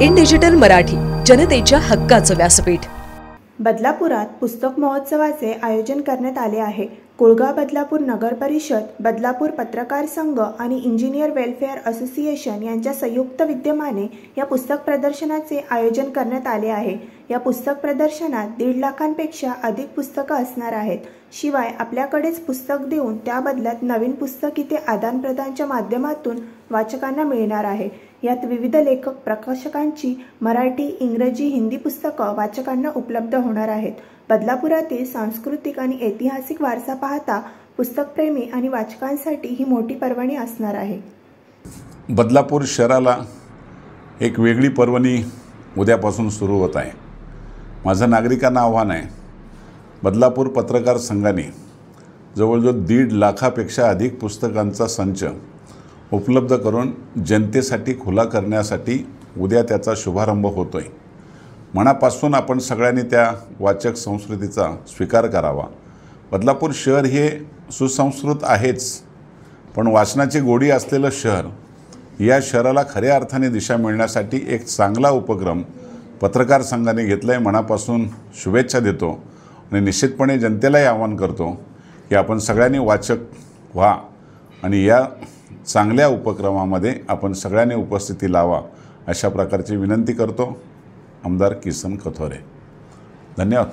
In digital Marathi, जनतेच्या हक्काचं व्यासपीठ। बदलापुरात पुस्तक महोत्सवाचे आयोजन करण्यात आले आहे। कुळगाव बदलापूर नगर परिषद, बदलापूर पत्रकार संघ आणि इंजिनियर वेलफेअर असोसिएशन यांच्या संयुक्त विद्यमाने या पुस्तक प्रदर्शनाचे आयोजन करण्यात आले आहे। या पुस्तक प्रदर्शनात 1.5 लाखांपेक्षा अधिक पुस्तकं असणार आहेत। शिवाय आपल्याकडेच पुस्तक देऊन त्या बदल्यात नवीन पुस्तक इथे आदानप्रदानच्या माध्यमातून वाचकांना मिळणार आहे। यात विविध लेखक प्रकाशकांची मराठी, इंग्रजी, हिंदी पुस्तकं वाचकांना उपलब्ध होणार आहेत। बदलापुरातील सांस्कृतिक आणि ऐतिहासिक वारसा पाहता पुस्तकप्रेमी आणि वाचकांसाठी ही मोठी पर्वणी असणार आहे। बदलापूर शहराला एक वेगळी पर्वणी उद्यापासून सुरू होत आहे। माझं नागरिकांना आव्हान आहे, बदलापूर पत्रकार संघाने जवळजवळ 1.5 लाखापेक्षा अधिक पुस्तकांचा संच उपलब्ध करून जनतेसाठी खुला करण्यासाठी उद्या त्याचा शुभारंभ होतोय। मनापासून आपण सगळ्यांनी त्या वाचक संस्कृतीचा स्वीकार करावा। बदलापूर शहर हे सुसंस्कृत आहेच, पण वाचनाची गोडी असलेलं शहर, या शहराला खऱ्या अर्थाने दिशा मिळण्यासाठी एक चांगला उपक्रम पत्रकार संघाने घेतला आहे। मनापासून शुभेच्छा देतो आणि निश्चितपणे जनतेलाही आवाहन करतो की आपण सगळ्यांनी वाचक व्हा आणि या चांगल्या उपक्रमामध्ये आपण सगळ्यांनी उपस्थिती लावा, अशा प्रकारची विनंती करतो। आमदार किसन कथोरे। धन्यवाद।